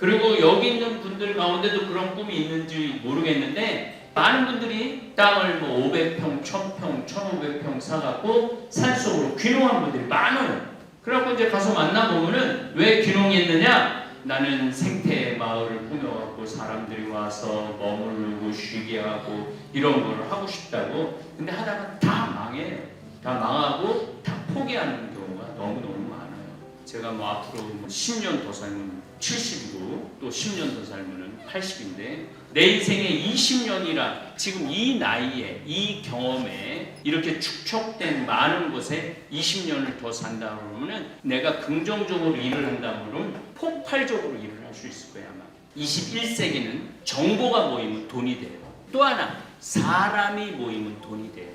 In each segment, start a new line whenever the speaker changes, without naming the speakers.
그리고 여기 있는 분들 가운데도 그런 꿈이 있는지 모르겠는데 많은 분들이 땅을 뭐 500평, 1000평, 1500평 사갖고 산속으로 귀농한 분들이 많아요. 그래갖고 이제 가서 만나보면은 왜 귀농했느냐? 나는 생태 마을을 꾸며갖고 사람들이 와서 머무르고 쉬게 하고 이런 걸 하고 싶다고. 근데 하다가 다 망해요. 다 망하고 다 포기하는 경우가 너무너무 많아요. 제가 뭐 앞으로 10년 더 살면 70이고 또 10년 더 살면 80인데 내 인생의 20년이라 지금 이 나이에 이 경험에 이렇게 축적된 많은 것에 20년을 더 산다 그러면 내가 긍정적으로 일을 한다 그러면 폭발적으로 일을 할 수 있을 거예요. 아마 21세기는 정보가 모이면 돈이 돼요. 또 하나 사람이 모이면 돈이 돼요.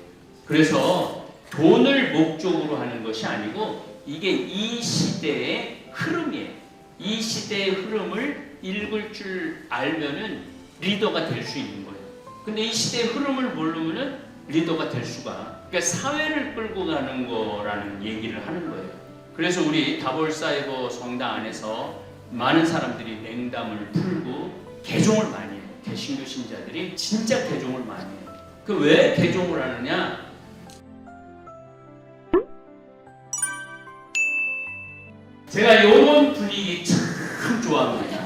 그래서 돈을 목적으로 하는 것이 아니고 이게 이 시대의 흐름이에요. 이 시대의 흐름을 읽을 줄 알면은 리더가 될 수 있는 거예요. 근데 이 시대의 흐름을 모르면은 리더가 될 수가. 그러니까 사회를 끌고 가는 거라는 얘기를 하는 거예요. 그래서 우리 다볼사이버 성당 안에서 많은 사람들이 냉담을 풀고 개종을 많이 해요. 개신교 신자들이 진짜 개종을 많이 해요. 그 왜 개종을 하느냐? 제가 이런 분위기 참 좋아합니다.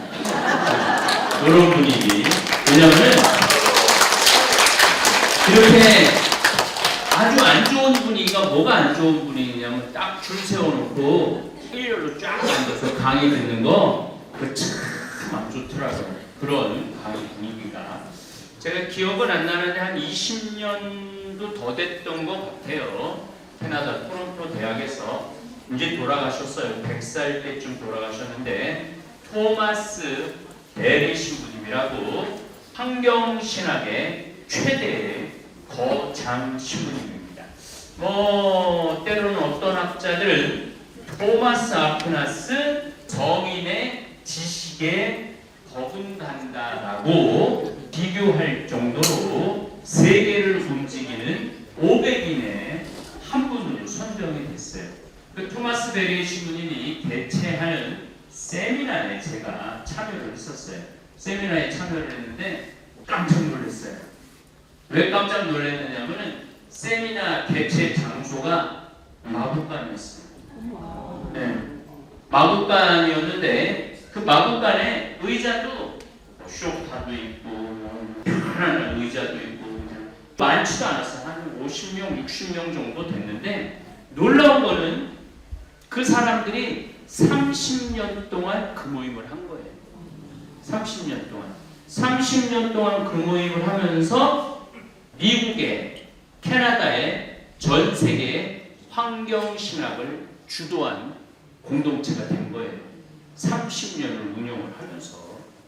이런 분위기. 왜냐면은 이렇게 아주 안 좋은 분위기가 뭐가 안 좋은 분위기냐면 딱 줄 세워놓고 일렬로 쫙 앉아서 강의 듣는 거 그거 참 안 좋더라고요. 그런 강의 분위기가. 제가 기억은 안 나는데 한 20년도 더 됐던 것 같아요. 캐나다 토론토 대학에서 이제 돌아가셨어요. 100살 때쯤 돌아가셨는데 토마스 베리 신부님이라고 환경신학의 최대의 거장 신부님입니다. 뭐 때로는 어떤 학자들은 토마스 아퀴나스 성인의 지식에 버금간다라고 비교할 정도로 세계를 움직이는 500인의 한 분으로 선정이 됐어요. 그 토마스 베리 신부님이 개최하는 세미나에 제가 참여를 했었어요. 세미나에 참여를 했는데 깜짝 놀랐어요. 왜 깜짝 놀랐느냐면은 세미나 개최 장소가 마구간이었어요. 네. 마구간이었는데 그 마구간에 의자도 쇼파도 있고 편안한 의자도 있고 그냥 많지도 않았어요. 한 50명, 60명 정도 됐는데 놀라운 거는 그 사람들이 30년 동안 그 모임을 한 거예요. 30년 동안. 30년 동안 그 모임을 하면서 미국에, 캐나다에 전 세계 환경신학을 주도한 공동체가 된 거예요. 30년을 운영을 하면서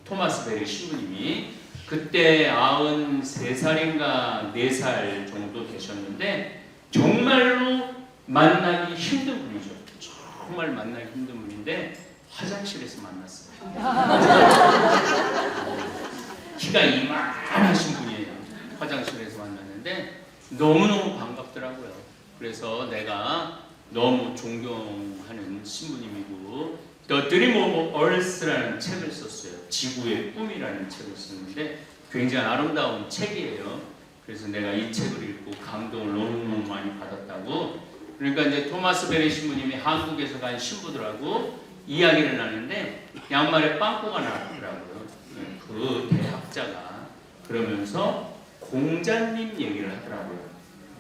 토마스 베리 신부님이 그때 93살인가 4살 정도 되셨는데 정말로 만나기 힘든 분이죠. 정말 만나기 힘든 분인데 화장실에서 만났어요. 키가 이만하신 분이에요. 화장실에서 만났는데 너무너무 반갑더라고요. 그래서 내가 너무 존경하는 신부님이고 The Dream of Earth라는 책을 썼어요. 지구의 꿈이라는 책을 썼는데 굉장히 아름다운 책이에요. 그래서 내가 이 책을 읽고 감동을 너무너무 많이 받았다고. 그러니까 이제 토마스 베리 신부님이 한국에서 간 신부들하고 이야기를 나누는데 양말에 빵꾸가 나더라고요. 그 대학자가 그러면서 공자님 얘기를 하더라고요.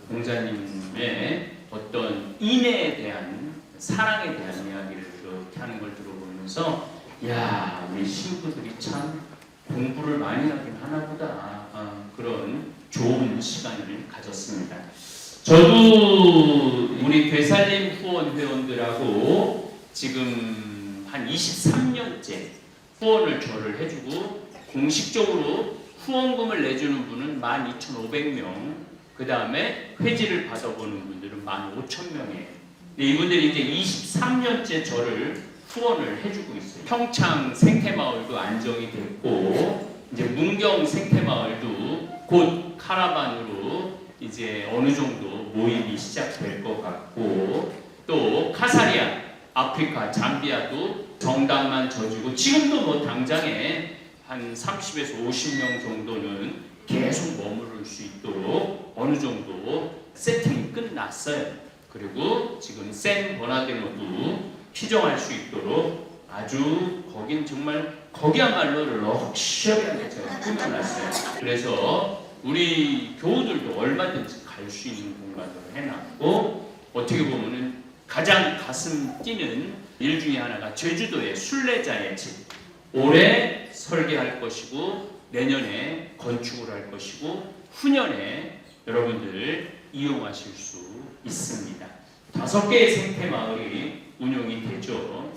공자님의 어떤 인애에 대한 사랑에 대한 이야기를 그렇게 하는 걸 들어보면서 야, 우리 신부들이 참 공부를 많이 하긴 하나보다. 그런 좋은 시간을 가졌습니다. 저도 우리 되살림 후원 회원들하고 지금 한 23년째 후원을 저를 해주고 공식적으로 후원금을 내주는 분은 12,500명, 그 다음에 회지를 받아보는 분들은 15,000명이에요. 이분들이 이제 23년째 저를 후원을 해주고 있어요. 평창 생태마을도 안정이 됐고 이제 문경 생태마을도 곧 카라반으로 이제 어느 정도 모임이 시작될 것 같고 또 카사리아, 아프리카, 잠비아도 정당만 져주고 지금도 뭐 당장에 한 30에서 50명 정도는 계속 머무를 수 있도록 어느 정도 세팅이 끝났어요. 그리고 지금 샌 버나디노도 피정할 수 있도록 아주 거긴 정말 거기야말로 럭셔리하게 제가 꾸며놨어요. 그래서 우리 교우들도 얼마든지 갈 수 있는 공간으로 해놨고 어떻게 보면은 가장 가슴 뛰는 일 중에 하나가 제주도의 순례자의 집. 올해 설계할 것이고 내년에 건축을 할 것이고 후년에 여러분들 이용하실 수 있습니다. 5개의 생태 마을이 운영이 되죠.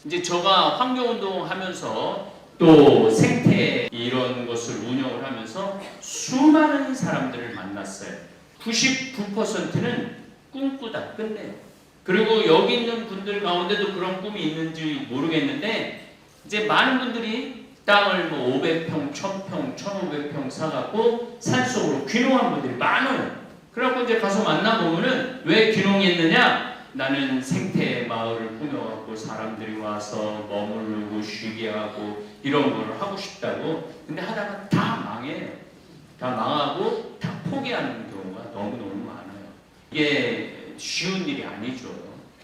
이제 제가 환경운동 하면서 또 생태 이런 것을 운영을 하면서 수많은 사람들을 만났어요. 99%는 꿈꾸다 끝내요. 그리고 여기 있는 분들 가운데도 그런 꿈이 있는지 모르겠는데 이제 많은 분들이 땅을 뭐 500평, 1000평, 1500평 사갖고 산속으로 귀농한 분들이 많아요. 그래갖고 이제 가서 만나보면은 왜 귀농했느냐? 나는 생태 마을을 꾸며갖고 사람들이 와서 머무르고 쉬게 하고 이런 걸 하고 싶다고. 근데 하다가 다 망해요. 다 망하고 다 포기하는 경우가 너무너무 많아요. 이게 쉬운 일이 아니죠.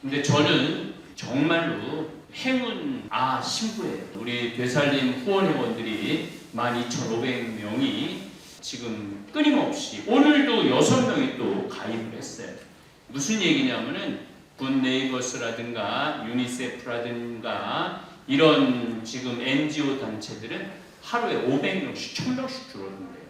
근데 저는 정말로 행운 신부예요. 우리 되살림 후원회원들이 12,500명이 지금 끊임없이 오늘도 6명이 또 가입을 했어요. 무슨 얘기냐면은 굿네이버스라든가 유니세프라든가 이런 지금 NGO 단체들은 하루에 500명씩 1000명씩 줄어든대요.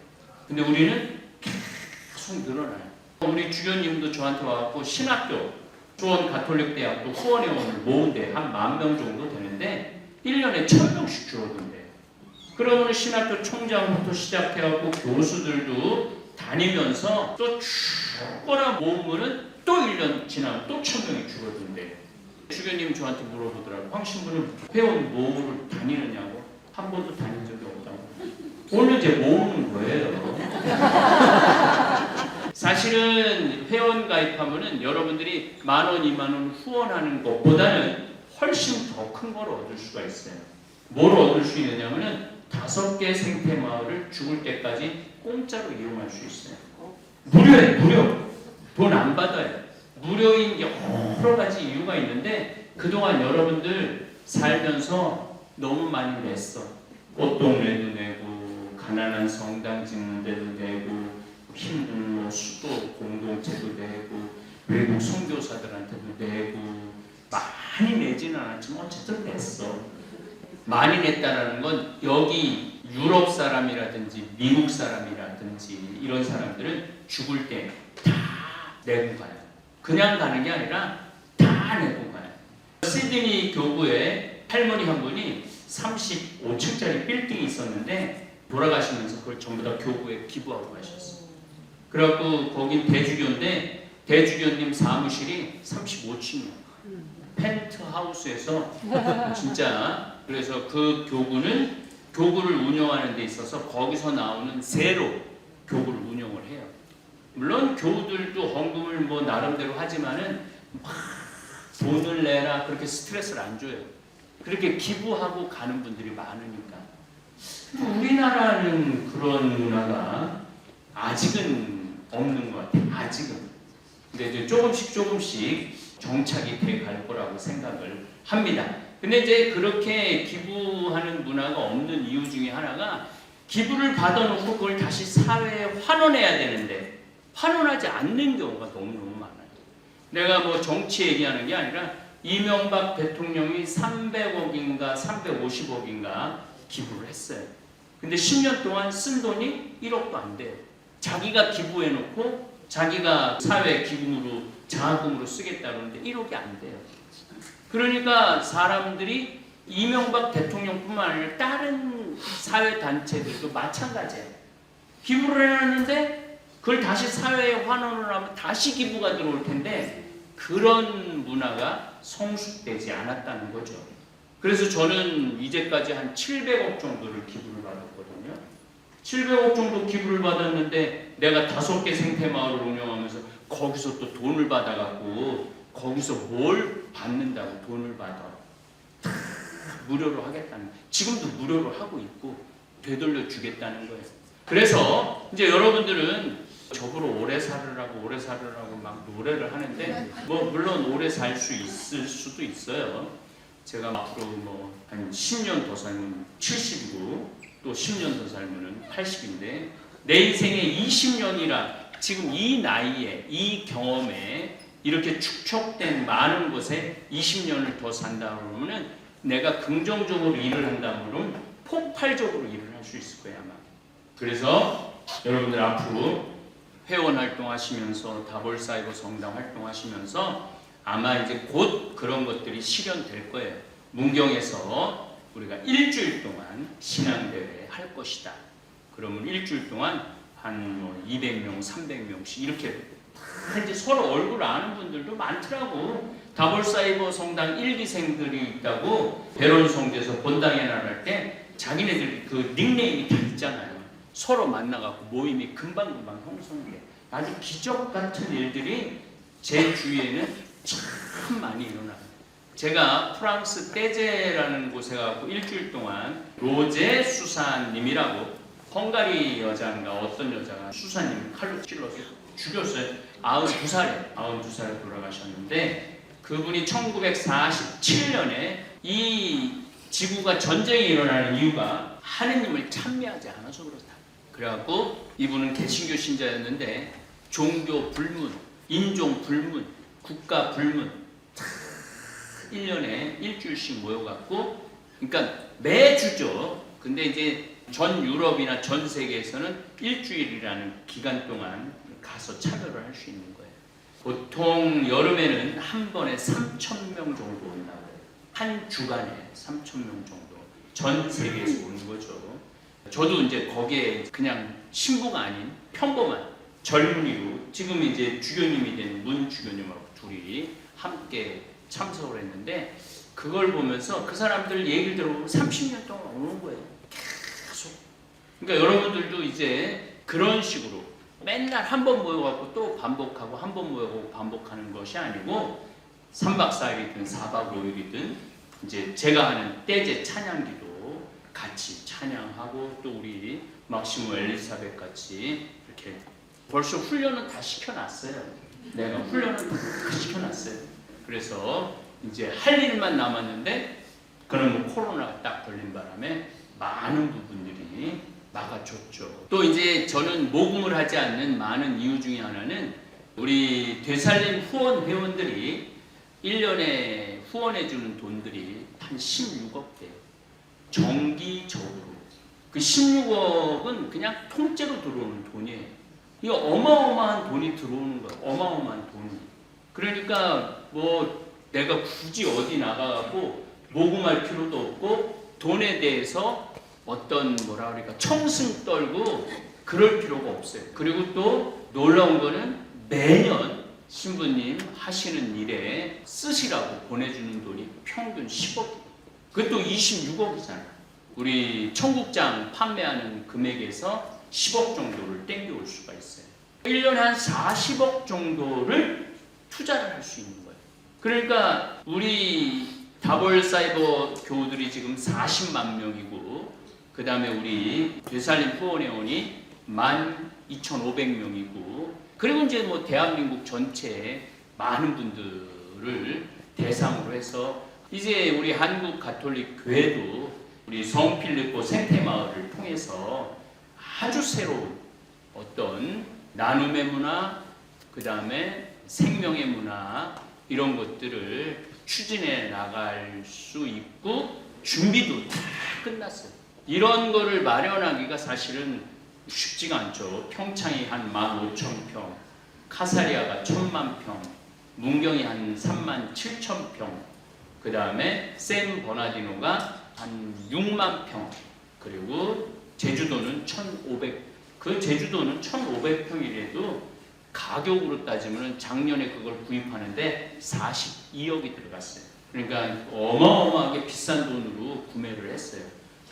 근데 우리는 계속 늘어나요. 우리 주교님도 저한테 와갖고 신학교 수원 가톨릭대학교 후원회원을 모은데 한 10,000명 정도 되는데 1년에 1000명씩 줄어든대요. 그러면 신학교 총장부터 시작해갖고 교수들도 다니면서 또 죽거나 모으면은 또 1년 지나면 또 1000명이 줄어든대요. 주교님 저한테 물어보더라고요. 황신부는 회원 모으러 다니느냐고. 한 번도 다닌 적이 없다고. 오늘 이제 모으는 거예요. 사실은 회원 가입하면은 여러분들이 10,000원, 20,000원 후원하는 것보다는 훨씬 더 큰 걸 얻을 수가 있어요. 뭘 얻을 수 있느냐면은 5개 생태 마을을 죽을 때까지 공짜로 이용할 수 있어요. 무료예요, 무료. 돈 안 받아요. 무료인 여러 가지 이유가 있는데 그동안 여러분들 살면서 너무 많이 냈어. 꽃동네도 내고 가난한 성당 짓는 데도 내고 힘든 수도 공동체도 내고 외국 선교사들한테도 내고 많이 내지는 않았지만 어쨌든 냈어. 많이 냈다라는 건 여기 유럽 사람이라든지 미국 사람이라든지 이런 사람들은 죽을 때 다 내고 가요. 그냥 가는 게 아니라 다 내고 가요. 시드니 교구에 할머니 한 분이 35층짜리 빌딩이 있었는데 돌아가시면서 그걸 전부 다 교구에 기부하고 가셨어요. 그래갖고 거긴 대주교인데 대주교님 사무실이 35층이에요. 펜트하우스에서 진짜. 그래서 그 교구는 교구를 운영하는 데 있어서 거기서 나오는 세로 교구를 운영을 해요. 물론 교우들도 헌금을 뭐 나름대로 하지만은 막 돈을 내라 그렇게 스트레스를 안 줘요. 그렇게 기부하고 가는 분들이 많으니까. 우리나라는 그런 문화가 아직은 없는 것 같아요. 아직은. 근데 이제 조금씩 정착이 돼 갈 거라고 생각을 합니다. 근데 이제 그렇게 기부하는 문화가 없는 이유 중에 하나가 기부를 받아놓고 그걸 다시 사회에 환원해야 되는데 환원하지 않는 경우가 너무너무 많아요. 내가 뭐 정치 얘기하는 게 아니라 이명박 대통령이 300억인가 350억인가 기부를 했어요. 근데 10년 동안 쓴 돈이 1억도 안 돼요. 자기가 기부해놓고 자기가 사회 기금으로 장학금으로 쓰겠다 그러는데 1억이 안 돼요. 그러니까 사람들이 이명박 대통령뿐만 아니라 다른 사회단체들도 마찬가지예요. 기부를 해놨는데 그걸 다시 사회에 환원을 하면 다시 기부가 들어올 텐데 그런 문화가 성숙되지 않았다는 거죠. 그래서 저는 이제까지 한 700억 정도를 기부를 받았거든요. 700억 정도 기부를 받았는데 내가 5개 생태마을을 운영하면서 거기서 또 돈을 받아갖고 거기서 뭘 받는다고 돈을 받아. 무료로 하겠다는, 지금도 무료로 하고 있고 되돌려 주겠다는 거예요. 그래서 이제 여러분들은 저보러 오래 살으라고 막 노래를 하는데, 뭐 물론 오래 살 수 있을 수도 있어요. 제가 앞으로 뭐 한 10년 더 살면 70이고 또 10년 더 살면 80인데, 내 인생의 20년이라 지금 이 나이에 이 경험에 이렇게 축적된 많은 것에 20년을 더 산다 그러면은, 내가 긍정적으로 일을 한다 그러면 폭발적으로 일을 할 수 있을 거예요, 아마. 그래서 여러분들 앞으로 회원 활동하시면서 다볼사이버 성당 활동하시면서 아마 이제 곧 그런 것들이 실현될 거예요. 문경에서 우리가 일주일 동안 신앙대회 할 것이다. 그러면 일주일 동안 한 뭐 200명, 300명씩 이렇게 다 이제 서로 얼굴 아는 분들도 많더라고. 다볼사이버 성당 1기생들이 있다고 배론성대에서 본당에 나갈 때 자기네들 그 닉네임이 다 있잖아요. 서로 만나갖고 모임이 금방금방 형성돼. 아주 기적 같은 일들이 제 주위에는 참 많이 일어나요. 제가 프랑스 떼제라는 곳에 가고 일주일 동안 로제 수사님이라고, 헝가리 여자인가 어떤 여자가 수사님 칼로 찔러서 죽였어요. 92살에 돌아가셨는데, 그분이 1947년에 이 지구가 전쟁이 일어나는 이유가 하느님을 찬미하지 않아서 그렇다. 그래갖고 이분은 개신교 신자였는데 종교 불문, 인종 불문, 국가 불문 1년에 일주일씩 모여갖고, 그러니까 매주죠. 근데 이제 전 유럽이나 전 세계에서는 일주일이라는 기간 동안 가서 참여를 할 수 있는 거예요. 보통 여름에는 한 번에 3,000명 정도 온다고 해요. 한 주간에 3,000명 정도 전 세계에서 오는 거죠. 저도 이제 거기에 그냥 신부가 아닌 평범한 젊은이로, 지금 이제 주교님이 된 문 주교님하고 둘이 함께 참석을 했는데, 그걸 보면서 그 사람들 얘기를 들어보면 30년 동안 오는 거예요. 계속. 그러니까 여러분들도 이제 그런 식으로 맨날 한 번 모여갖고 또 반복하고 한 번 모여갖고 반복하는 것이 아니고, 3박 4일이든 4박 5일이든 이제 제가 하는 떼제 찬양기도 같이 찬양하고, 또 우리 막시모 엘리사벳 같이 이렇게 벌써 훈련은 다 시켜놨어요. 내가 훈련은 다 시켜놨어요. 그래서 이제 할 일만 남았는데, 그러면 코로나가 딱 걸린 바람에 많은 부분들이 막아줬죠. 또 이제 저는 모금을 하지 않는 많은 이유 중에 하나는, 우리 되살림 후원 회원들이 1년에 후원해주는 돈들이 한 16억 돼요. 정기적으로. 그 16억은 그냥 통째로 들어오는 돈이에요. 이거 어마어마한 돈이 들어오는 거예요. 어마어마한 돈이. 그러니까 뭐 내가 굳이 어디 나가고 모금할 필요도 없고, 돈에 대해서 어떤 뭐라 그럴까 청승 떨고 그럴 필요가 없어요. 그리고 또 놀라운 거는 매년 신부님 하시는 일에 쓰시라고 보내주는 돈이 평균 10억. 그것도 26억이잖아요. 우리 청국장 판매하는 금액에서 10억 정도를 땡겨올 수가 있어요. 1년에 한 40억 정도를 투자를 할 수 있는 거예요. 그러니까 우리 다볼사이버 교우들이 지금 40만 명이고, 그 다음에 우리 되살림 후원회원이 12,500명이고, 그리고 이제 뭐 대한민국 전체에 많은 분들을 대상으로 해서 이제 우리 한국 가톨릭 교회도 우리 성필리포 생태마을을 통해서 아주 새로운 어떤 나눔의 문화, 그 다음에 생명의 문화, 이런 것들을 추진해 나갈 수 있고, 준비도 다 끝났어요. 이런 거를 마련하기가 사실은 쉽지가 않죠. 평창이 한 15,000평, 카사리아가 1,000,000평, 문경이 한 37,000평, 그 다음에 샌 버나디노가 한 60,000평, 그리고 제주도는 1,500, 그 제주도는 1,500평이라도 가격으로 따지면 작년에 그걸 구입하는데 42억이 들어갔어요. 그러니까 어마어마하게 비싼 돈으로 구매를 했어요.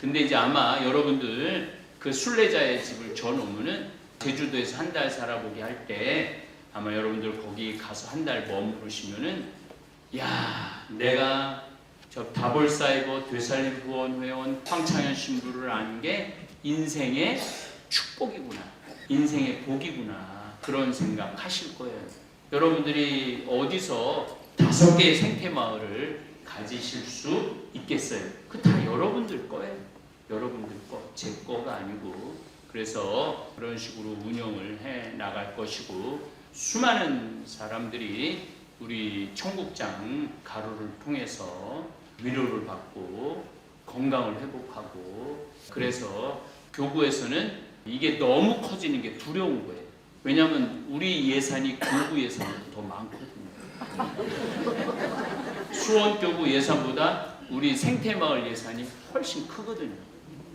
근데 이제 아마 여러분들 그 순례자의 집을 져놓으면은 제주도에서 한 달 살아보게 할 때 아마 여러분들 거기 가서 한 달 머무르시면은, 야, 내가 저 다볼사이버 되살림후원회원 황창현 신부를 아는 게 인생의 축복이구나, 인생의 복이구나, 그런 생각 하실 거예요. 여러분들이 어디서 5개의 생태마을을 가지실 수 있겠어요? 그 다 여러분들 거예요. 여러분들 거, 제 거가 아니고. 그래서 그런 식으로 운영을 해 나갈 것이고, 수많은 사람들이 우리 청국장 가루를 통해서 위로를 받고 건강을 회복하고, 그래서 교구에서는 이게 너무 커지는 게 두려운 거예요. 왜냐하면 우리 예산이 교구 예산보다 더 많거든요. 수원교구 예산보다 우리 생태마을 예산이 훨씬 크거든요.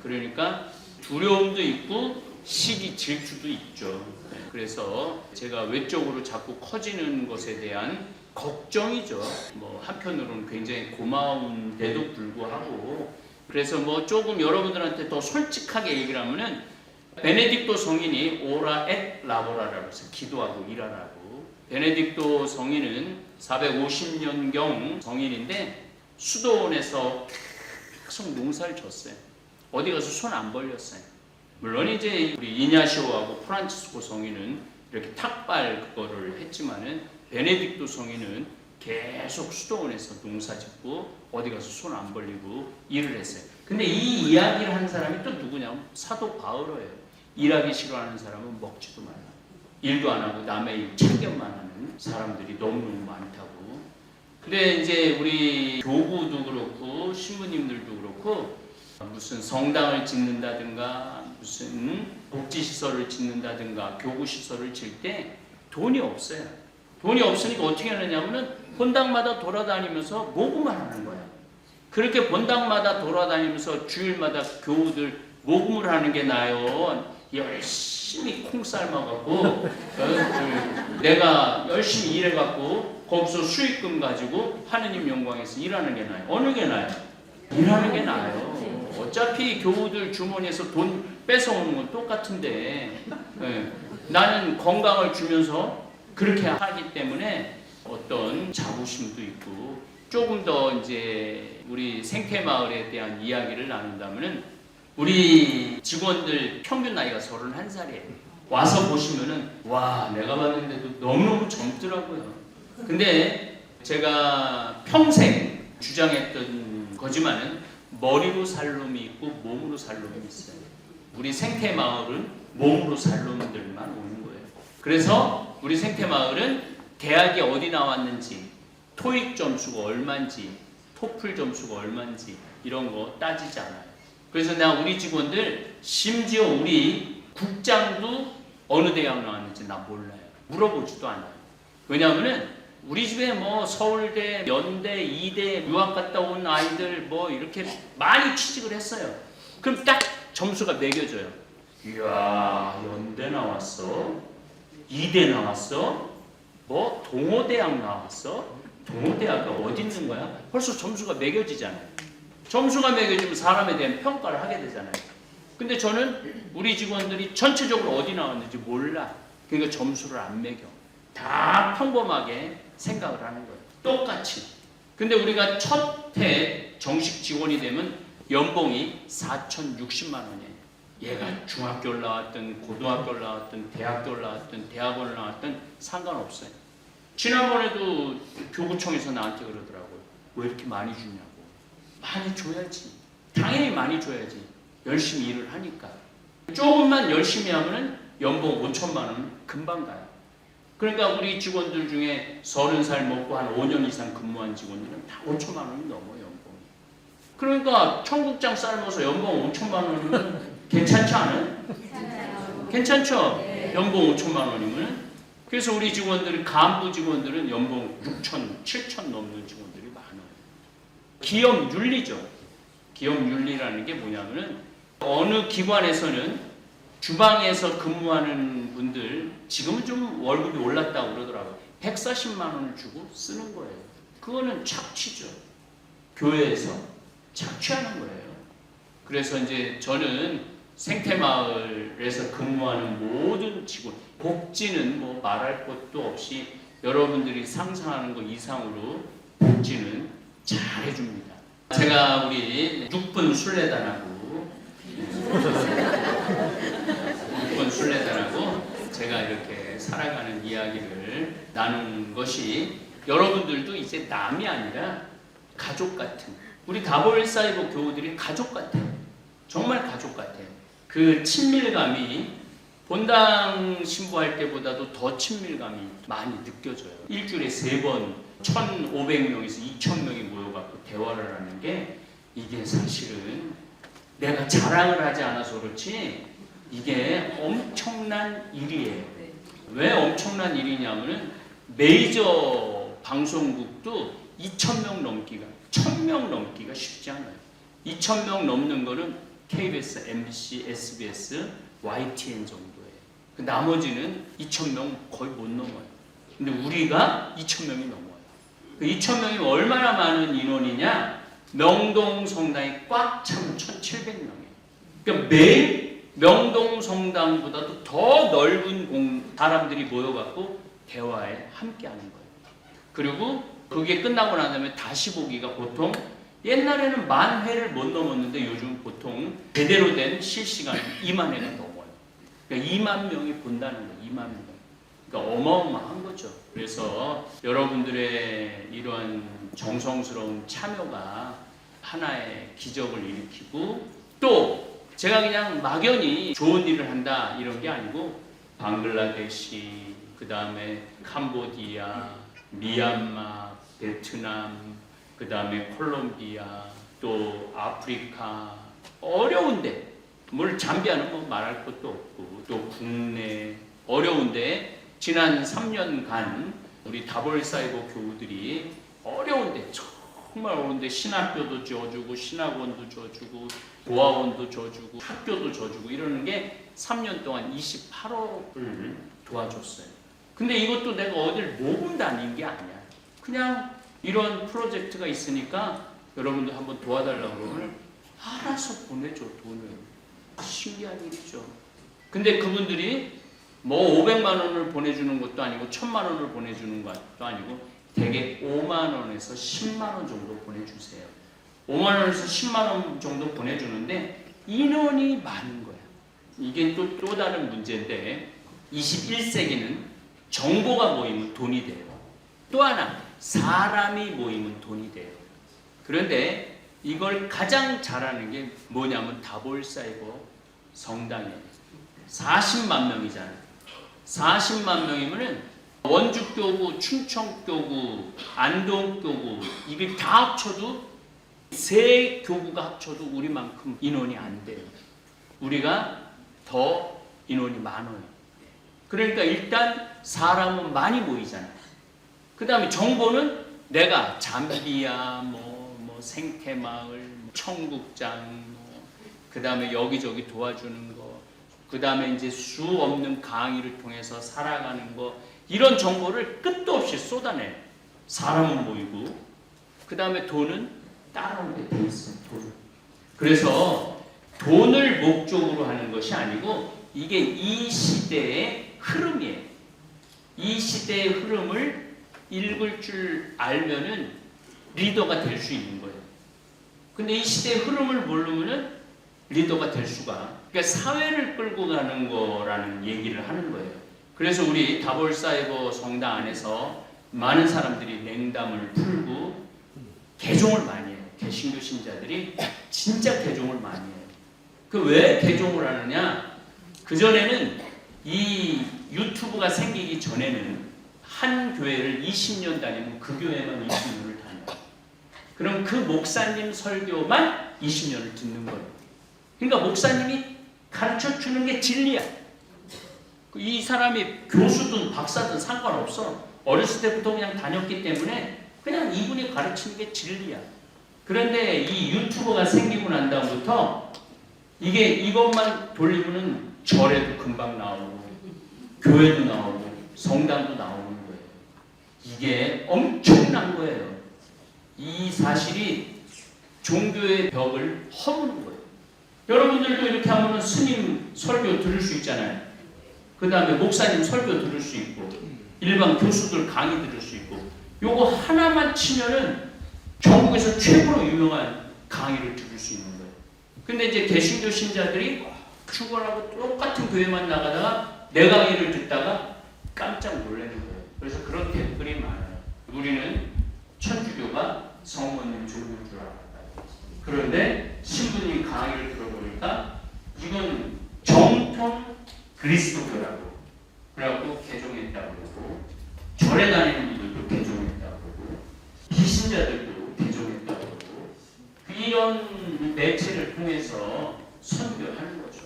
그러니까 두려움도 있고 시기 질투도 있죠. 그래서 제가 외적으로 자꾸 커지는 것에 대한 걱정이죠. 뭐 한편으로는 굉장히 고마운데도 불구하고, 그래서 뭐 조금 여러분들한테 더 솔직하게 얘기를 하면은 베네딕토 성인이 오라 엣 라보라라고 해서 기도하고 일하라고. 베네딕토 성인은 450년경 성인인데 수도원에서 계속 농사를 졌어요. 어디 가서 손 안 벌렸어요. 물론 이제 우리 이냐시오하고 프란치스코 성인은 이렇게 탁발 그거를 했지만은 베네딕토 성인은 계속 수도원에서 농사 짓고 어디 가서 손 안 벌리고 일을 했어요. 근데 이 이야기를 하는 사람이 또 누구냐면 사도 바울이에요. 일하기 싫어하는 사람은 먹지도 말라. 일도 안 하고 남의 일 참견만 하는 사람들이 너무너무 많다고. 근데 이제 우리 교구도 그렇고 신부님들도 그렇고 무슨 성당을 짓는다든가 무슨 복지시설을 짓는다든가 교구시설을 질 때 돈이 없어요. 돈이 없으니까 어떻게 하느냐면은 본당마다 돌아다니면서 모금을 하는 거야. 그렇게 본당마다 돌아다니면서 주일마다 교우들 모금을 하는 게 나아요. 열심히 콩 삶아갖고 내가 열심히 일해갖고 거기서 수익금 가지고 하느님 영광에서 일하는 게 나아요. 어느 게 나아요? 일하는 게 나아요. 어차피 교우들 주머니에서 돈 뺏어오는 건 똑같은데, 나는 건강을 주면서 그렇게 하기 때문에 어떤 자부심도 있고, 조금 더 이제 우리 생태마을에 대한 이야기를 나눈다면은 우리 직원들 평균 나이가 31살이에요. 와서 보시면은 와, 내가 봤는데도 너무너무 젊더라고요. 근데 제가 평생 주장했던 거지만은 머리로 살 놈이 있고 몸으로 살 놈이 있어요. 우리 생태마을은 몸으로 살 놈들만 오는 거예요. 그래서 우리 생태마을은 대학이 어디 나왔는지, 토익 점수가 얼마인지, 토플 점수가 얼마인지 이런 거 따지지 않아요. 그래서 내가 우리 직원들, 심지어 우리 국장도 어느 대학 나왔는지 나 몰라요. 물어보지도 않아요. 왜냐하면은 우리 집에 뭐 서울대, 연대, 이대 유학 갔다 온 아이들 뭐 이렇게 많이 취직을 했어요. 그럼 딱 점수가 매겨져요. 이야, 연대 나왔어? 이대 나왔어? 뭐 동호대학 나왔어? 동호대학이 어디 있는 거야? 벌써 점수가 매겨지잖아요. 점수가 매겨지면 사람에 대한 평가를 하게 되잖아요. 근데 저는 우리 직원들이 전체적으로 어디 나왔는지 몰라. 그러니까 점수를 안 매겨. 다 평범하게 생각을 하는 거예요. 똑같이. 근데 우리가 첫 해 정식 직원이 되면 연봉이 4,060만 원이에요. 얘가 중학교를 나왔든 고등학교를 나왔든 대학교를 나왔든 대학원을 나왔든 상관없어요. 지난번에도 교구청에서 나한테 그러더라고요. 왜 이렇게 많이 주냐고. 많이 줘야지. 당연히 많이 줘야지. 열심히 일을 하니까. 조금만 열심히 하면은 연봉 5천만 원 금방 가요. 그러니까 우리 직원들 중에 30살 먹고 한 5년 이상 근무한 직원들은 다 5천만 원이 넘어요, 연봉이. 그러니까 청국장 삶아서 연봉 5천만 원이면 괜찮지 않아요? 괜찮죠? 연봉 5천만 원이면. 그래서 우리 직원들은, 간부 직원들은 연봉 6천, 7천 넘는 직원들이 많아요. 기업 윤리죠. 기업 윤리라는 게 뭐냐면은 어느 기관에서는 주방에서 근무하는 분들 지금은 좀 월급이 올랐다고 그러더라고요. 140만 원을 주고 쓰는 거예요. 그거는 착취죠. 교회에서 착취하는 거예요. 그래서 이제 저는 생태마을에서 근무하는 모든 직원, 복지는 뭐 말할 것도 없이 여러분들이 상상하는 것 이상으로 복지는 잘 해줍니다. 제가 우리 6분 순례단하고 6분 순례단하고 제가 이렇게 살아가는 이야기를 나누는 것이 여러분들도 이제 남이 아니라 가족 같은, 우리 다볼사이버 교우들이 가족 같아요. 정말 가족 같아요. 그 친밀감이 본당 신부할 때보다도 더 친밀감이 많이 느껴져요. 일주일에 3번 1,500명에서 2,000명이 모여갖고 대화를 하는 게, 이게 사실은 내가 자랑을 하지 않아서 그렇지 이게 엄청난 일이에요. 왜 엄청난 일이냐면은 메이저 방송국도 2,000명 넘기가, 1,000명 넘기가 쉽지 않아요. 2,000명 넘는 거는 KBS, MBC, SBS, YTN 정도예요. 그 나머지는 2,000명 거의 못 넘어요. 근데 우리가 2,000명이 넘어요. 그 2,000명이 얼마나 많은 인원이냐? 명동 성당이 꽉 차면 1,700명이에요. 그러니까 매일 명동 성당보다도 더 넓은 사람들이 모여갖고 대화에 함께하는 거예요. 그리고 그게 끝나고 난 다음에 다시 보기가 보통 옛날에는 10,000회를 못 넘었는데 요즘 보통 제대로 된 실시간 20,000회가 넘어요. 그러니까 20,000명이 본다는 거예요. 20,000명. 그러니까 어마어마한 거죠. 그래서 여러분들의 이런 정성스러운 참여가 하나의 기적을 일으키고, 또 제가 그냥 막연히 좋은 일을 한다 이런 게 아니고, 방글라데시, 그 다음에 캄보디아, 미얀마, 베트남, 그 다음에 콜롬비아, 또 아프리카, 어려운데, 뭘 잠비아는 뭐 말할 것도 없고, 또 국내 어려운데 지난 3년간 우리 다볼사이버 교우들이 어려운데, 정말 어려운데 신학교도 지어주고 신학원도 지어주고 고아원도 지어주고 학교도 지어주고 이러는 게 3년 동안 28억을 도와줬어요. 근데 이것도 내가 어딜 모금 다닌 게 아니야. 그냥 이런 프로젝트가 있으니까 여러분들 한번 도와달라고 그러면 알아서 보내줘, 돈을. 신기한 일이죠. 근데 그분들이 뭐 500만 원을 보내주는 것도 아니고 1,000만 원을 보내주는 것도 아니고 대개 5만 원에서 10만 원 정도 보내주세요. 5만 원에서 10만 원 정도 보내주는데 인원이 많은 거야. 이게 또 다른 문제인데, 21세기는 정보가 모이면 돈이 돼요. 또 하나, 사람이 모이면 돈이 돼요. 그런데 이걸 가장 잘하는 게 뭐냐면 다볼사이버 성당이에요. 40만 명이잖아요. 40만 명이면은 원주교구, 충청교구, 안동교구 이게 다 합쳐도, 세 교구가 합쳐도 우리만큼 인원이 안 돼요. 우리가 더 인원이 많아요. 그러니까 일단 사람은 많이 모이잖아요. 그 다음에 정보는 내가 잠비아, 뭐 생태마을, 청국장, 그 다음에 여기저기 도와주는 거, 그 다음에 이제 수 없는 강의를 통해서 살아가는 거, 이런 정보를 끝도 없이 쏟아내요. 사람은 모이고, 그 다음에 돈은 따라오게 돼 있어요. 돈. 그래서 돈을 목적으로 하는 것이 아니고, 이게 이 시대의 흐름이에요. 이 시대의 흐름을 읽을 줄 알면은 리더가 될 수 있는 거예요. 근데 이 시대의 흐름을 모르면은 리더가 될 수가, 그러니까 사회를 끌고 가는 거라는 얘기를 하는 거예요. 그래서 우리 다볼사이버 성당 안에서 많은 사람들이 냉담을 풀고 개종을 많이 해요. 개신교 신자들이 진짜 개종을 많이 해요. 그 왜 개종을 하느냐? 그전에는 이 유튜브가 생기기 전에는 한 교회를 20년 다니면 그 교회만 20년을 다녀요. 그럼 그 목사님 설교만 20년을 듣는 거예요. 그러니까 목사님이 가르쳐주는 게 진리야. 이 사람이 교수든 박사든 상관없어. 어렸을 때부터 그냥 다녔기 때문에 그냥 이분이 가르치는 게 진리야. 그런데 이 유튜브가 생기고 난 다음부터 이것만 돌리면은 절에도 금방 나오고 교회도 나오고 성당도 나오는 거예요. 이게 엄청난 거예요. 이 사실이 종교의 벽을 허무는 거예요. 여러분들도 이렇게 하면 스님 설교 들을 수 있잖아요. 그 다음에 목사님 설교 들을 수 있고, 일반 교수들 강의 들을 수 있고, 요거 하나만 치면은 전국에서 최고로 유명한 강의를 들을 수 있는 거예요. 근데 이제 개신교 신자들이 출근하고 똑같은 교회만 나가다가 내 강의를 듣다가 깜짝 놀라는 거예요. 그래서 그런 댓글이 많아요. 우리는 천주교가 성모님 졸고인 줄 알았다. 그런데 신부님 강의를 들어보니까 이건 정통 그리스도교라고 그래갖고 개종했다고 그러고 절에 다니는 분들도 개종했다고 그러고 비신자들도 개종했다고 그러고 이런 매체를 통해서 선교하는 거죠.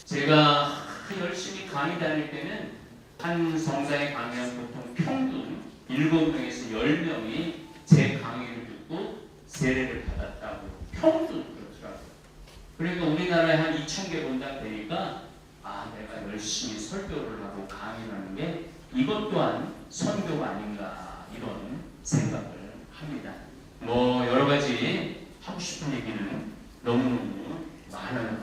제가 열심히 강의 다닐 때는 한 성당에 강의한 보통 평균 7명에서 10명이 제 강의를 듣고 세례를 받았다고 평균 그렇더라고요. 그러니까 우리나라에 한 2,000개 본당 되니까 내가 열심히 설교를 하고 강의를 하는 게 이것 또한 선교가 아닌가 이런 생각을 합니다. 뭐 여러 가지 하고 싶은 얘기는 너무너무 많아요.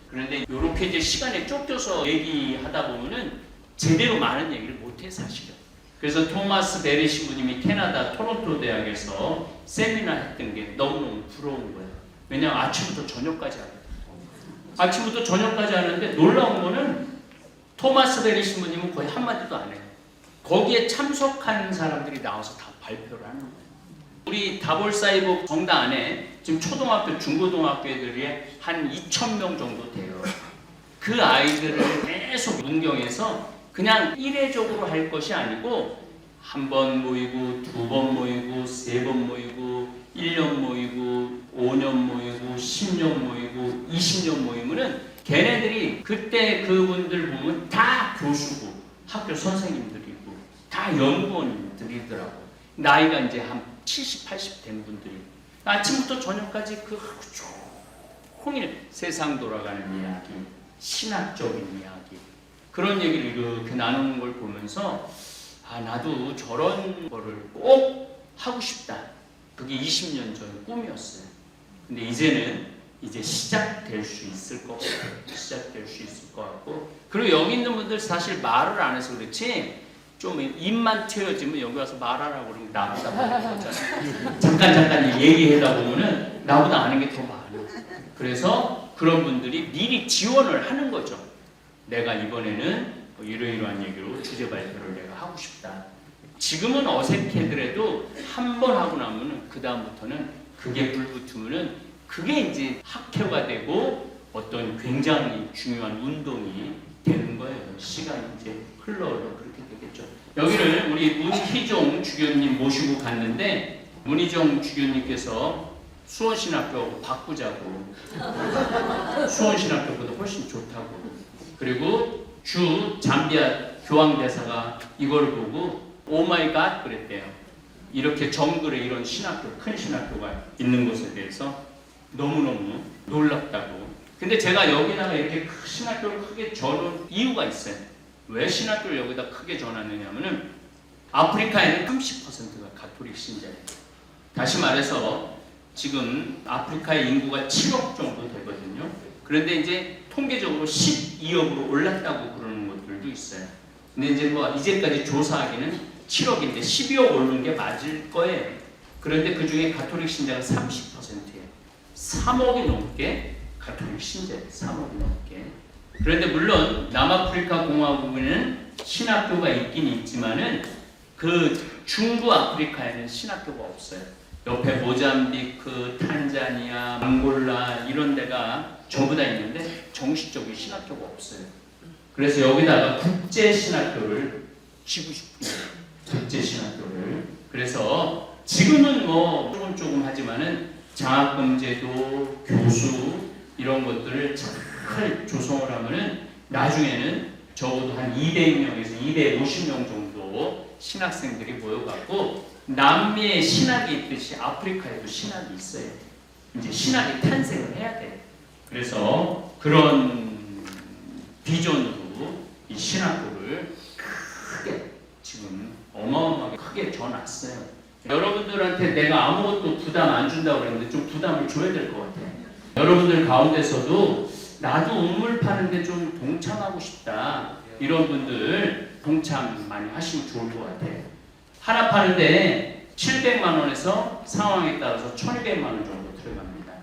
그런데 이렇게 이제 시간에 쫓겨서 얘기하다 보면은 제대로 많은 얘기를 못해 사실은. 그래서 토마스 베리 신부님이 캐나다 토론토 대학에서 세미나 했던 게 너무너무 부러운 거예요. 왜냐하면 아침부터 저녁까지 하거든요. 아침부터 저녁까지 하는데 놀라운 거는 토마스 베리 신부님은 거의 한마디도 안 해요. 거기에 참석한 사람들이 나와서 다 발표를 하는 거예요. 우리 다볼사이버 정당 안에 지금 초등학교, 중고등학교 애들이 한 2,000명 정도 돼요. 그 아이들을 계속 문경에서 그냥 일회적으로 할 것이 아니고 한 번 모이고, 2번 모이고, 3번 모이고, 1년 모이고, 5년 모이고, 10년 모이고, 20년 모이면은 걔네들이 그때 그분들 보면 다 교수고, 학교 선생님들이고, 다 연구원들이더라고. 나이가 이제 한 70, 80 된 분들이 아침부터 저녁까지 그 하루 종일 세상 돌아가는 이야기, 신학적인 이야기 그런 얘기를 이렇게 나누는 걸 보면서 나도 저런 거를 꼭 하고 싶다. 그게 20년 전 꿈이었어요. 근데 이제는 시작될 수 있을 것 같아요. 시작될 수 있을 것 같고 그리고 여기 있는 분들 사실 말을 안 해서 그렇지 좀 입만 트여지면 여기 와서 말하라고 그러면 나보다 많잖아요. 잠깐 얘기하다 보면은 나보다 아는 게 더 많아. 그래서 그런 분들이 미리 지원을 하는 거죠. 내가 이번에는 이러이러한 얘기로 주제 발표를 내가 하고 싶다. 지금은 어색해더라도 한 번 하고 나면은 그 다음부터는 그게 불붙으면은 그게 이제 학회가 되고 어떤 굉장히 중요한 운동이 되는 거예요. 시간이 이제 흘러 그렇게 되겠죠. 여기를 우리 문희종 주교님 모시고 갔는데 문희종 주교님께서 수원신학교하고 바꾸자고 수원신학교보다 훨씬 좋다고 그리고 주 잠비아 교황대사가 이걸 보고 오마이갓 그랬대요. 이렇게 정글에 이런 신학교 큰 신학교가 있는 것에 대해서 너무너무 놀랍다고. 근데 제가 여기다가 이렇게 신학교를 크게 전한 이유가 있어요. 왜 신학교를 여기다 크게 전하느냐면은 아프리카에는 30%가 가톨릭 신자예요. 다시 말해서 지금 아프리카의 인구가 7억 정도 되거든요. 그런데 이제 통계적으로 12억으로 올랐다고 그러는 것들도 있어요. 근데 이제 이제까지 조사하기는 7억인데 12억 오르는 게 맞을 거예요. 그런데 그 중에 가톨릭 신자가 30%예요. 3억이 넘게 가톨릭 신자예요. 3억이 넘게. 그런데 물론 남아프리카 공화국에는 신학교가 있긴 있지만은 그 중부 아프리카에는 신학교가 없어요. 옆에 모잠비크, 탄자니아, 앙골라 이런 데가 전부 다 있는데 정식적인 신학교가 없어요. 그래서 여기다가 국제 신학교를 지고 싶어요. 국제 신학교를. 그래서 지금은 조금 하지만은 장학금제도, 교수 이런 것들을 잘 조성을 하면은 나중에는 적어도 한 200명에서 250명 정도 신학생들이 모여갖고 남미에 신학이 있듯이 아프리카에도 신학이 있어요. 이제 신학이 탄생을 해야 돼요. 그래서 그런 비전으로 이 신학교를 크게 지금 어마어마하게 크게 줘놨어요. 여러분들한테 내가 아무것도 부담 안 준다고 그랬는데 좀 부담을 줘야 될 것 같아요. 여러분들 가운데서도 나도 우물 파는데 좀 동참하고 싶다. 이런 분들 동참 많이 하시면 좋을 것 같아요. 하나 파는데 700만 원에서 상황에 따라서 1200만 원 정도 들어갑니다.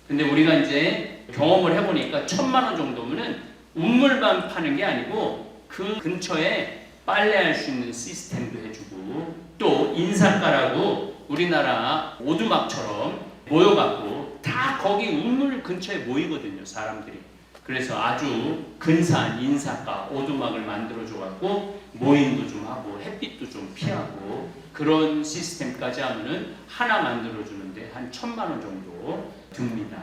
근데 우리가 이제 경험을 해보니까 1000만 원 정도면은 우물만 파는 게 아니고 그 근처에 빨래할 수 있는 시스템도 해주고 또 인사가라고 우리나라 오두막처럼 모여갖고 다 거기 우물 근처에 모이거든요, 사람들이. 그래서 아주 근사한 인사가 오두막을 만들어줘갖고 모임도 좀 하고 햇빛도 좀 피하고 그런 시스템까지 하면은 하나 만들어주는데 한 1000만 원 정도 듭니다.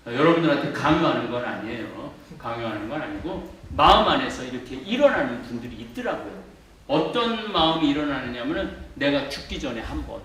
여러분들한테 강요하는 건 아니에요. 강요하는 건 아니고 마음 안에서 이렇게 일어나는 분들이 있더라고요. 어떤 마음이 일어나느냐면은 내가 죽기 전에 한번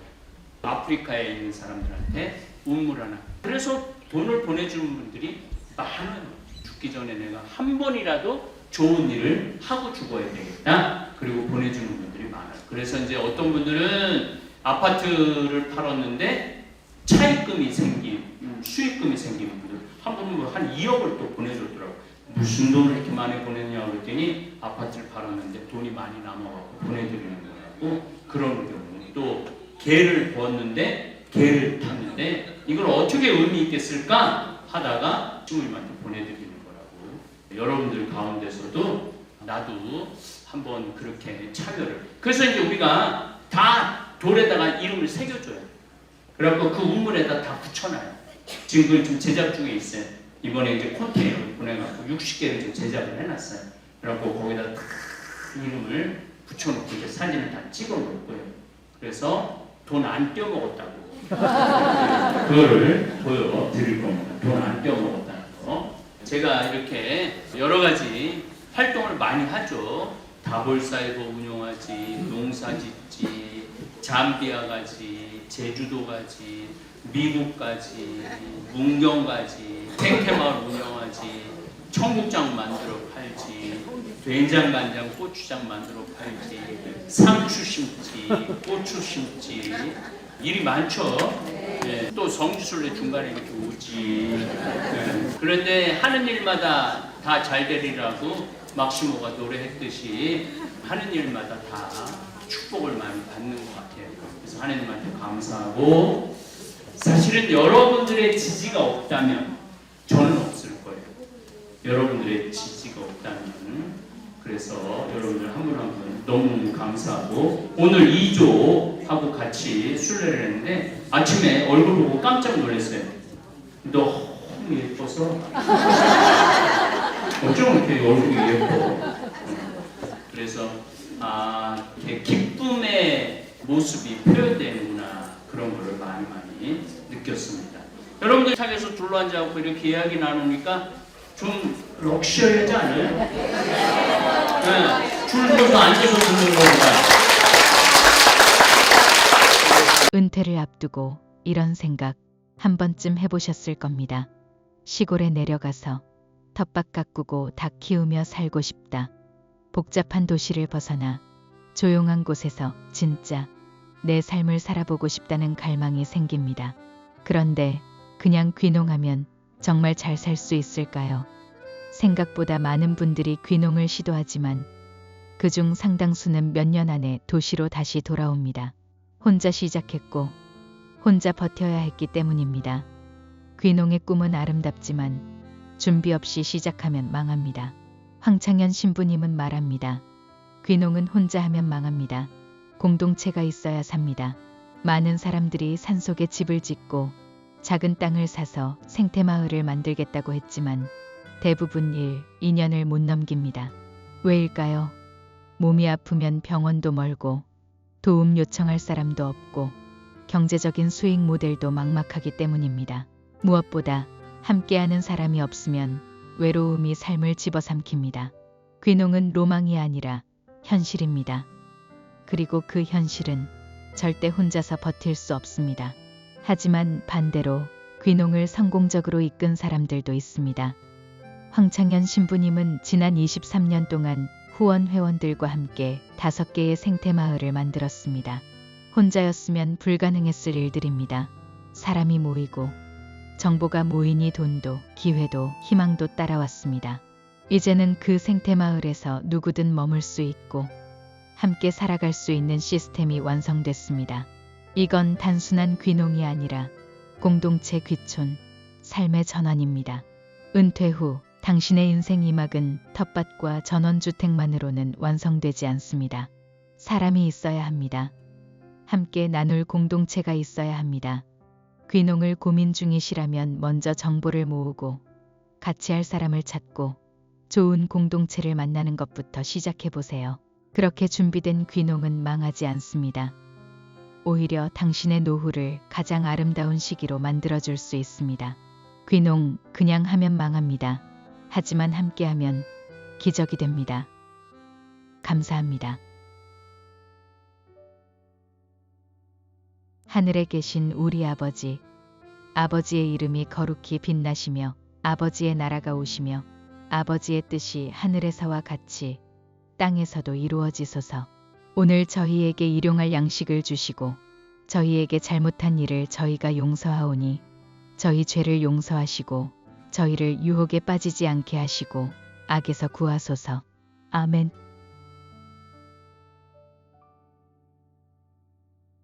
아프리카에 있는 사람들한테 우물 하나. 그래서 돈을 보내주는 분들이 많아요. 죽기 전에 내가 한 번이라도 좋은 일을 하고 죽어야 되겠다. 그리고 보내주는 분들이 많아요. 그래서 이제 어떤 분들은 아파트를 팔았는데 차입금이 생긴, 수익금이 생긴 분들, 한 분은 뭐 한 2억을 또 보내줬더라고요. 무슨 돈을 이렇게 많이 보냈냐고 그랬더니 아파트를 팔았는데 돈이 많이 남아갖고 보내드리는 거라고. 그런 경우 또 개를 보았는데 개를 탔는데 이걸 어떻게 의미 있게 쓸까 하다가 주님한테 보내드리는 거라고. 여러분들 가운데서도 나도 한번 그렇게 참여를. 그래서 이제 우리가 다 돌에다가 이름을 새겨줘요. 그래갖고 그 우물에다 다 붙여놔요. 지금 그걸 좀 제작 중에 있어요. 이번에 이제 컨테이너를 보내갖고 60개를 좀 제작을 해놨어요. 그래갖고 거기다 다 이름을 붙여놓고 이제 사진을 다 찍어놓을 거예요. 그래서 돈 안 떼어먹었다고 그거를 보여드릴 겁니다. 돈 안 떼어먹었다는 거. 제가 이렇게 여러 가지 활동을 많이 하죠. 다볼사이버 운영하지, 농사 짓지, 잠비아 가지, 제주도 가지, 미국 가지, 문경 가지, 생태마을 운영하지, 청국장 만들어 팔지, 된장간장 고추장 만들어 팔지, 상추 심지, 고추 심지, 일이 많죠. 네. 또 성지순례 중간에 이렇게 오지. 네. 그런데 하는 일마다 다 잘 되리라고 막시모가 노래했듯이 하는 일마다 다 축복을 많이 받는 것 같아요. 그래서 하나님한테 감사하고, 사실은 여러분들의 지지가 없다면 저는 없을 거예요. 여러분들의 지지가 없다면. 그래서 여러분들 한 분 한 분 너무 감사하고, 오늘 2조하고 같이 순례를 했는데 아침에 얼굴 보고 깜짝 놀랐어요. 너무 예뻐서 어쩜 이렇게 얼굴이 예뻐. 그래서 이렇게 기쁨의 모습이 표현되는구나, 그런 거를 많이 느꼈습니다. 여러분들 탁에서 둘러앉아서 이렇게 이야기 나누니까 좀 럭셔리하지 않아요? 네, 줄 서서 앉아서 듣는 겁니다.
은퇴를 앞두고 이런 생각 한 번쯤 해보셨을 겁니다. 시골에 내려가서 텃밭 가꾸고 닭 키우며 살고 싶다. 복잡한 도시를 벗어나 조용한 곳에서 진짜 내 삶을 살아보고 싶다는 갈망이 생깁니다. 그런데 그냥 귀농하면 정말 잘 살 수 있을까요? 생각보다 많은 분들이 귀농을 시도하지만 그중 상당수는 몇 년 안에 도시로 다시 돌아옵니다. 혼자 시작했고 혼자 버텨야 했기 때문입니다. 귀농의 꿈은 아름답지만 준비 없이 시작하면 망합니다. 황창현 신부님은 말합니다. 귀농은 혼자 하면 망합니다. 공동체가 있어야 삽니다. 많은 사람들이 산속에 집을 짓고 작은 땅을 사서 생태마을을 만들겠다고 했지만 대부분 1, 2년을 못 넘깁니다. 왜일까요? 몸이 아프면 병원도 멀고 도움 요청할 사람도 없고 경제적인 수익 모델도 막막하기 때문입니다. 무엇보다 함께하는 사람이 없으면 외로움이 삶을 집어삼킵니다. 귀농은 로망이 아니라 현실입니다. 그리고 그 현실은 절대 혼자서 버틸 수 없습니다. 하지만 반대로 귀농을 성공적으로 이끈 사람들도 있습니다. 황창현 신부님은 지난 23년 동안 후원 회원들과 함께 5개의 생태마을을 만들었습니다. 혼자였으면 불가능했을 일들입니다. 사람이 모이고 정보가 모이니 돈도 기회도 희망도 따라왔습니다. 이제는 그 생태마을에서 누구든 머물 수 있고 함께 살아갈 수 있는 시스템이 완성됐습니다. 이건 단순한 귀농이 아니라 공동체 귀촌, 삶의 전환입니다. 은퇴 후 당신의 인생 이막은 텃밭과 전원주택만으로는 완성되지 않습니다. 사람이 있어야 합니다. 함께 나눌 공동체가 있어야 합니다. 귀농을 고민 중이시라면 먼저 정보를 모으고 같이 할 사람을 찾고 좋은 공동체를 만나는 것부터 시작해 보세요. 그렇게 준비된 귀농은 망하지 않습니다. 오히려 당신의 노후를 가장 아름다운 시기로 만들어줄 수 있습니다. 귀농 그냥 하면 망합니다. 하지만 함께하면 기적이 됩니다. 감사합니다. 하늘에 계신 우리 아버지, 아버지의 이름이 거룩히 빛나시며 아버지의 나라가 오시며 아버지의 뜻이 하늘에서와 같이 땅에서도 이루어지소서. 오늘 저희에게 일용할 양식을 주시고 저희에게 잘못한 일을 저희가 용서하오니 저희 죄를 용서하시고 저희를 유혹에 빠지지 않게 하시고 악에서 구하소서. 아멘.